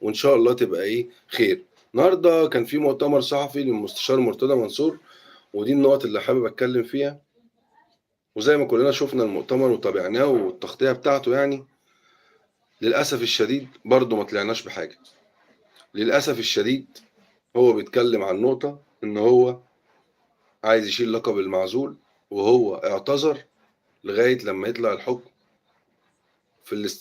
وان شاء الله تبقى ايه خير. النهارده كان في مؤتمر صحفي للمستشار مرتضى منصور، ودي النقط اللي حابب اتكلم فيها. وزي ما كلنا شفنا المؤتمر وتابعناه والتغطيه بتاعته، يعني للاسف الشديد برضه ما طلعناش بحاجه. للاسف الشديد هو بيتكلم عن نقطه ان هو عايز يشيل لقب المعزول، وهو اعتذر لغايه لما يطلع الحكم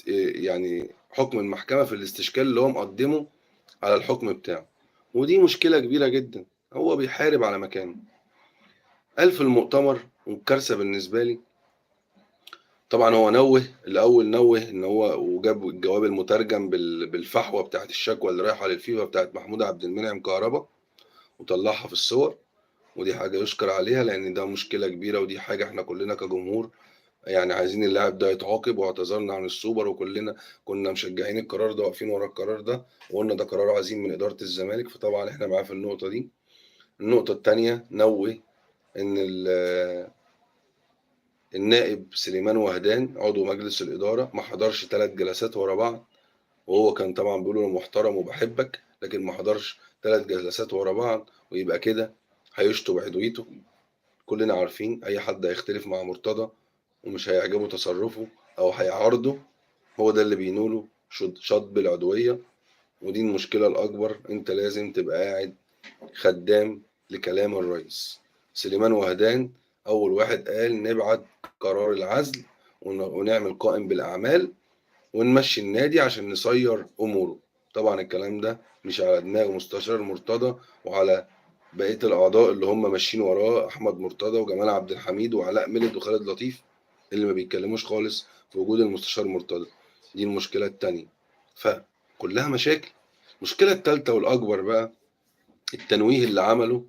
يعني حكم المحكمه في الاستشكال اللي هو مقدمه على الحكم بتاعه. ودي مشكله كبيره جدا، هو بيحارب على مكانه. قال في المؤتمر، والكارثه بالنسبه لي طبعا هو نوه ان هو وجاب الجواب المترجم بالفحوى بتاعت الشكوى اللي رايحه للفيفا بتاعت محمود عبد المنعم كهربا، وطلعها في الصور. ودي حاجه يشكر عليها، لان ده مشكله كبيره، ودي حاجه احنا كلنا كجمهور يعني عايزين اللاعب ده يتعاقب، واعتذرنا عن السوبر، وكلنا كنا مشجعين القرار ده، واقفين ورا القرار ده، وقلنا ده قرار عظيم من اداره الزمالك. فطبعا احنا معاه في النقطه دي. النقطه الثانيه نوه ان النائب سليمان وهدان عضو مجلس الإدارة ما حضرش 3 جلسات ورا بعض، وهو كان طبعا بيقول له محترم وبحبك، لكن ما حضرش 3 جلسات ورا بعض، ويبقى كده هيشطب عضويته. كلنا عارفين أي حد هيختلف مع مرتضى ومش هيعجبه تصرفه أو هيعارضه، هو ده اللي بينوله شطب العضوية. ودي المشكلة الأكبر. أنت لازم تبقى قاعد خدام لكلام الرئيس. سليمان وهدان أول واحد قال نبعت قرار العزل ونعمل قائم بالأعمال ونمشي النادي عشان نصير أموره. طبعا الكلام ده مش على دماغ مستشار مرتضى وعلى بقية الأعضاء اللي هم ماشيين وراه، أحمد مرتضى وجمال عبد الحميد وعلاء ميلد وخالد لطيف، اللي ما بيتكلموش خالص في وجود المستشار مرتضى. دي المشكلة التانية، فكلها مشاكل. المشكلة التالتة والأكبر بقى التنويه اللي عمله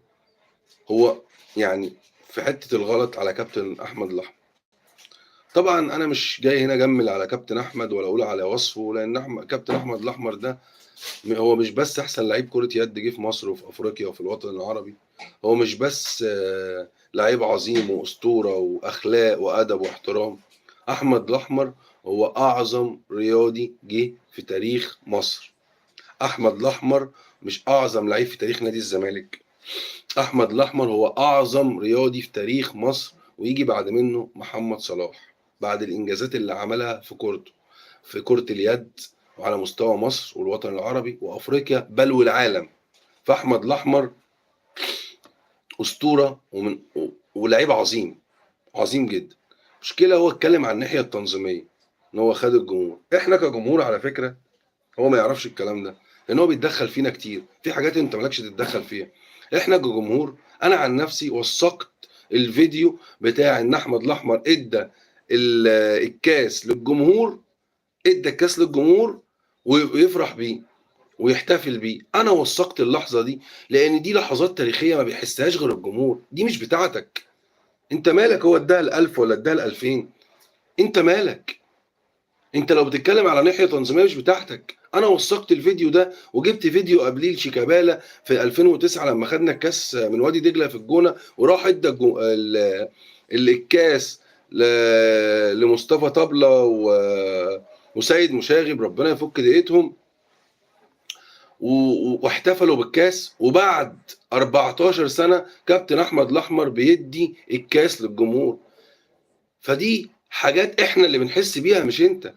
هو، يعني في حتة الغلط على كابتن أحمد الأحمر. طبعا أنا مش جاي هنا أجمل على كابتن أحمد ولا أقول على وصفه، لأن كابتن أحمد الأحمر ده هو مش بس أحسن لعيب كرة يد جه في مصر وفي أفريقيا وفي الوطن العربي، هو مش بس لعيب عظيم وأسطورة وأخلاق وأدب واحترام. أحمد الأحمر هو أعظم رياضي جه في تاريخ مصر. أحمد الأحمر مش أعظم لعيب في تاريخ نادي الزمالك، احمد الاحمر هو اعظم رياضي في تاريخ مصر، ويجي بعد منه محمد صلاح بعد الانجازات اللي عملها في كورته، في كرة اليد، وعلى مستوى مصر والوطن العربي وافريقيا بل والعالم. فاحمد الاحمر اسطوره ولعيب عظيم، عظيم جدا. مشكله هو اتكلم عن الناحيه التنظيميه، ان هو خد الجمهور. احنا كجمهور على فكره هو ما يعرفش الكلام ده، لان هو بيتدخل فينا كتير في حاجات انت مالكش تتدخل فيها. احنا كجمهور، انا عن نفسي وثقت الفيديو بتاع ان احمد الاحمر ادى الكاس للجمهور، ادى الكاس للجمهور ويفرح بيه ويحتفل بيه. انا وثقت اللحظه دي، لان دي لحظات تاريخيه ما بيحسهاش غير الجمهور، دي مش بتاعتك. انت مالك هو اداها ال1000 ولا اداها ال2000؟ انت مالك؟ انت لو بتتكلم على ناحيه تنظيميه مش بتاعتك. انا وثقت الفيديو ده، وجبت فيديو قبليه لشيكابالا في 2009 لما خدنا الكاس من وادي دجله في الجونه، وراح ادى الكاس لمصطفى طبله وسيد مشاغب ربنا يفك دقيقتهم، واحتفلوا بالكاس. وبعد 14 سنه كابتن احمد الاحمر بيدي الكاس للجمهور. فدي حاجات احنا اللي بنحس بيها مش انت،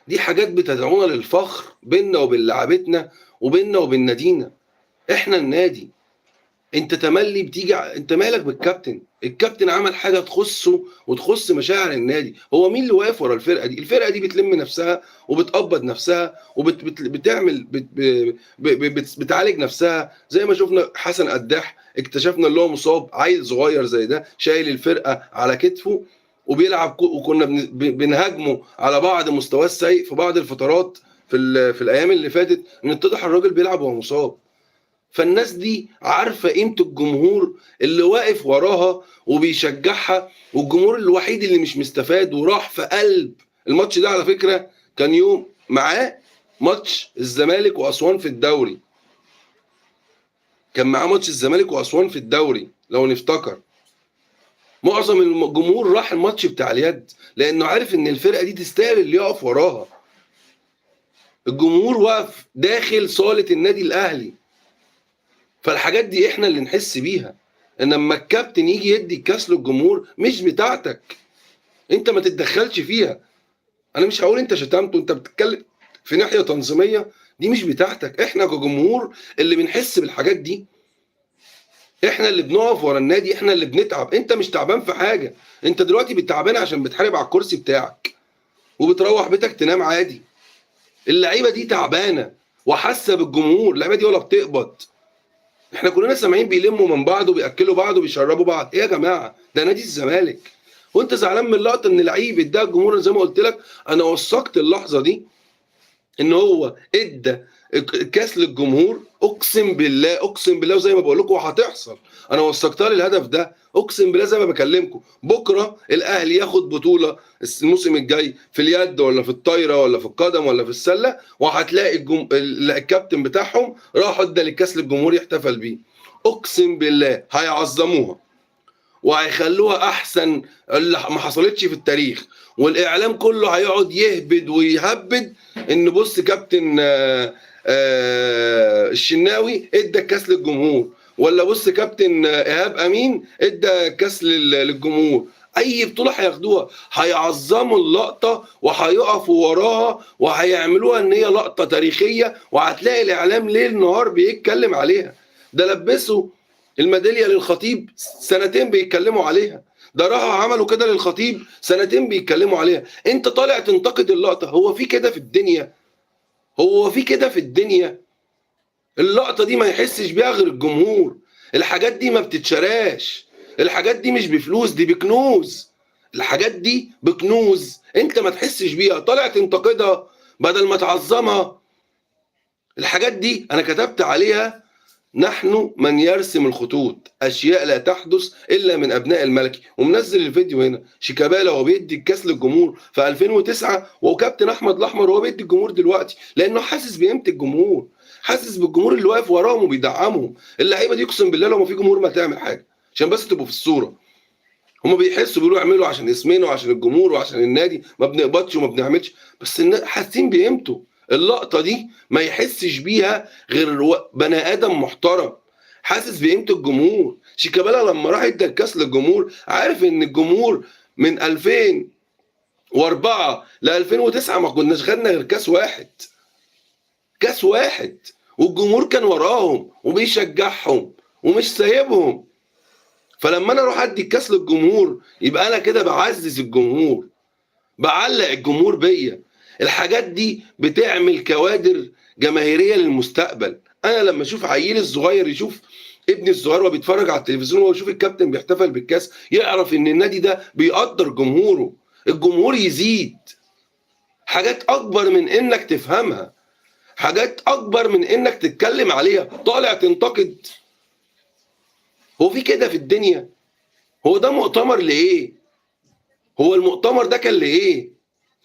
دي حاجات بتدعونا للفخر بيننا وبين لعبتنا وبيننا وبين نادينا. احنا النادي، انت تملي بتيجي انت مالك بالكابتن؟ الكابتن عمل حاجه تخصه وتخص مشاعر النادي. هو مين اللي واقف ورا الفرقه دي؟ الفرقه دي بتلم نفسها وبتقبض نفسها وبتعمل بتعالج نفسها. زي ما شفنا حسن قداح اكتشفنا اللي هو مصاب، عيل صغير زي ده شايل الفرقه على كتفه وبيلعب، وكنا بنهاجمه على بعض مستواه السيء في بعض الفترات في الايام اللي فاتت، ان اتضح الراجل بيلعب وهو مصاب. فالناس دي عارفه قيمه الجمهور اللي واقف وراها وبيشجعها، والجمهور الوحيد اللي مش مستفاد وراح في قلب الماتش ده. على فكره كان يوم معاه ماتش الزمالك واسوان في الدوري، كان معاه ماتش الزمالك واسوان في الدوري لو نفتكر. معظم الجمهور راح الماتش بتاع اليد لانه عارف ان الفرقه دي تستاهل اللي يقف وراها. الجمهور واقف داخل صالة النادي الأهلي. فالحاجات دي إحنا اللي نحس بيها. إنما الكابتن يجي يدي الكاس للجمهور مش بتاعتك، أنت ما تتدخلش فيها. أنا مش هقول أنت شتمته، أنت بتتكلم في ناحية تنظيمية دي مش بتاعتك. إحنا كجمهور اللي بنحس بالحاجات دي، إحنا اللي بنقف ورا النادي، إحنا اللي بنتعب. أنت مش تعبان في حاجة، أنت دلوقتي بتعبان عشان بتحارب على الكرسي بتاعك وبتروح بيتك تنام عادي. اللعيبة دي تعبانة وحاسة بالجمهور، اللعيبة دي ولا بتقبض. احنا كلنا سامعين بيلموا من بعض وبياكلوا بعض وبيشربوا بعض. ايه يا جماعه؟ ده نادي الزمالك. وانت زعلان من اللقطه ان لعيب اداها الجمهور؟ زي ما قلت لك انا وثقت اللحظه دي ان هو ادى الكاس للجمهور. اقسم بالله اقسم بالله، وزي ما بقول لكم وهتحصل، انا وثقتها للهدف ده. اقسم بالله زي ما بكلمكم، بكره الاهلي ياخد بطوله الموسم الجاي في اليد ولا في الطايره ولا في القدم ولا في السله، وهتلاقي الكابتن بتاعهم راح ادى الكاس للجمهور يحتفل بيه. اقسم بالله هيعظموها وهيخلوها احسن اللي ما حصلتش في التاريخ، والاعلام كله هيقعد يهبد ويهبد ان بص كابتن الشناوي ادى الكاس للجمهور، ولا بص كابتن ايهاب امين ادى الكاس للجمهور. اي بطوله هياخدوها هيعظموا اللقطه وهيقفوا وراها وهيعملوها ان هي لقطه تاريخيه، وهتلاقي الاعلام ليل نهار بيتكلم عليها. ده لبسوا الميداليه للخطيب سنتين بيتكلموا عليها، ده راحوا عملوا كده للخطيب سنتين بيتكلموا عليها. انت طالع تنتقد اللقطه؟ هو في كده في الدنيا؟ هو في كده في الدنيا؟ اللقطه دي ما يحسش بيها غير الجمهور. الحاجات دي ما بتتشراش، الحاجات دي مش بفلوس، دي بكنوز. الحاجات دي بكنوز انت ما تحسش بيها، طالع تنتقدها بدل ما تعظمها. الحاجات دي انا كتبت عليها: نحن من يرسم الخطوط، اشياء لا تحدث الا من ابناء الملكي. ومنزل الفيديو هنا شيكابالا وهو بيدي الكاس للجمهور في 2009، وكابتن احمد الاحمر وهو بيدي الجمهور دلوقتي، لانه حاسس بقيمه الجمهور، حاسس بالجمهور اللي واقف وراهم وبيدعمهم. اللعيبه دي اقسم بالله لو ما في جمهور ما تعمل حاجه، عشان بس تبقوا في الصوره. هم بيحسوا بيقولوا اعملوا عشان اسمنا وعشان الجمهور وعشان النادي، ما بنقبضش وما بنعملش، بس حاسين بقيمته. اللقطه دي ما يحسش بيها غير بني ادم محترم حاسس بقيمه الجمهور. شيكابالا لما راح ادى الكاس للجمهور عارف ان الجمهور من 2004 ل 2009 ما كناش خدنا غير كاس واحد، كاس واحد، والجمهور كان وراهم وبيشجعهم ومش سايبهم. فلما انا اروح ادي الكاس للجمهور يبقى انا كده بعزز الجمهور، بعلق الجمهور بيا. الحاجات دي بتعمل كوادر جماهيريه للمستقبل. انا لما اشوف عيل الصغير يشوف ابني الصغير وهو بيتفرج على التلفزيون وهو يشوف الكابتن بيحتفل بالكاس، يعرف ان النادي ده بيقدر جمهوره. الجمهور يزيد حاجات اكبر من انك تفهمها، حاجات اكبر من انك تتكلم عليها، طالع تنتقد. هو في كده في الدنيا؟ هو ده مؤتمر لايه؟ هو المؤتمر ده كان لايه؟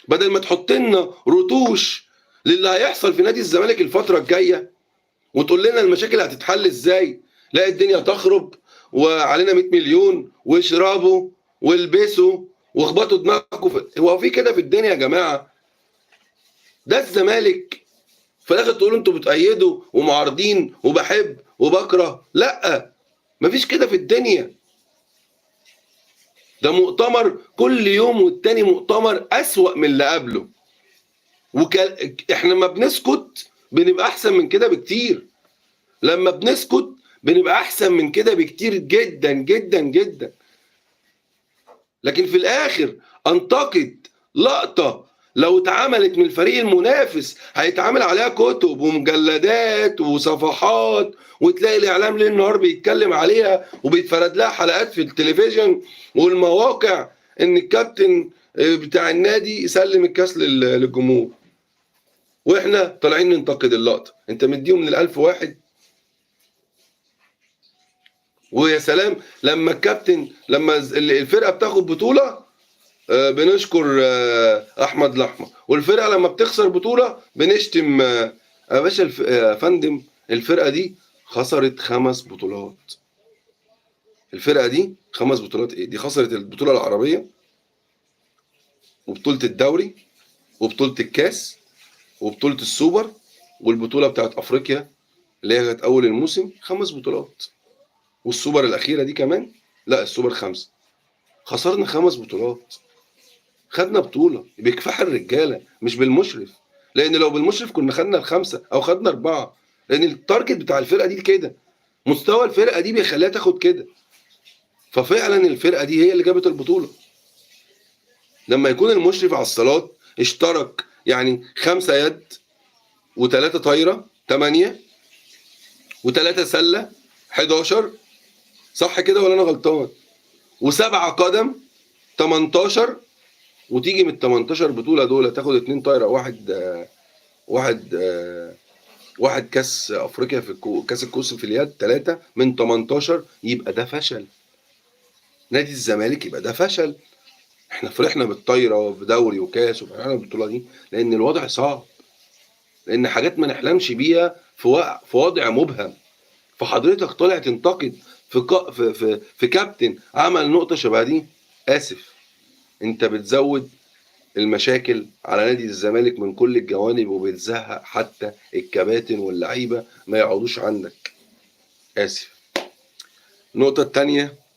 بدل ما تحط لنا رتوش للي هيحصل في نادي الزمالك الفتره الجايه وتقول لنا المشاكل هتتحل ازاي، لا الدنيا تخرب وعلينا 100 مليون واشربوا والبسوا واخبطوا دماغكم هو في كده في الدنيا يا جماعه؟ ده الزمالك في الاخر تقولوا انتوا بتأيدوا ومعارضين وبحب وبكره؟ لا، مفيش كده في الدنيا. ده مؤتمر كل يوم والتاني مؤتمر أسوأ من اللي قبله. احنا لما بنسكت بنبقى احسن من كده بكتير، لما بنسكت بنبقى احسن من كده بكتير جدا جدا جدا. لكن في الاخر انتقد لقطة لو اتعملت من الفريق المنافس هيتعمل عليها كتب ومجلدات وصفحات، وتلاقي الاعلام ليل نهار بيتكلم عليها وبيتفرد لها حلقات في التلفزيون والمواقع ان الكابتن بتاع النادي يسلم الكاس للجمهور، واحنا طالعين ننتقد اللقطه. انت مديهم من الالف واحد. ويا سلام لما الكابتن لما الفرقه بتاخد بطوله بنشكر احمد الاحمر، والفرقه لما بتخسر بطوله بنشتم. يا باشا يا فندم، الفرقه دي خسرت 5 بطولات. الفرقه دي 5 بطولات ايه؟ دي خسرت البطوله العربيه وبطوله الدوري وبطوله الكاس وبطولة السوبر والبطولة بتاعت افريقيا اللي هي كانت اول الموسم 5 بطولات، والسوبر الاخيرة دي كمان، لا السوبر 5، خسرنا 5 بطولات، خدنا بطولة بكفاح الرجالة مش بالمشرف، لان لو بالمشرف كنا خدنا ال5 او خدنا 4، لان التارجت بتاع الفرقة دي كده، مستوى الفرقة دي بيخليها تاخد كده، ففعلا الفرقة دي هي اللي جابت البطولة. لما يكون المشرف على الصالات اشترك يعني 5 يد و3 طايرة 8 و3 سلة 11، صح كده ولا انا غلطان؟ و7 قدم 18، وتيجي من ال 18 بطولة دول تاخد 2 طايرة، واحد كاس افريقيا في كاس الكؤوس في اليد 3 من 18، يبقى ده فشل. نادي الزمالك يبقى ده فشل. احنا فرحنا بالطايره وبدوري وكاس وفرحنا بالبطوله دي لان الوضع صعب، لان حاجات ما نحلمش بيها في وضع مبهم. فحضرتك طالع تنتقد في كابتن عمل نقطه شبه دي، اسف، انت بتزود المشاكل على نادي الزمالك من كل الجوانب، وبتزهق حتى الكباتن واللعيبه ما يقعدوش عندك، اسف. النقطه الثانيه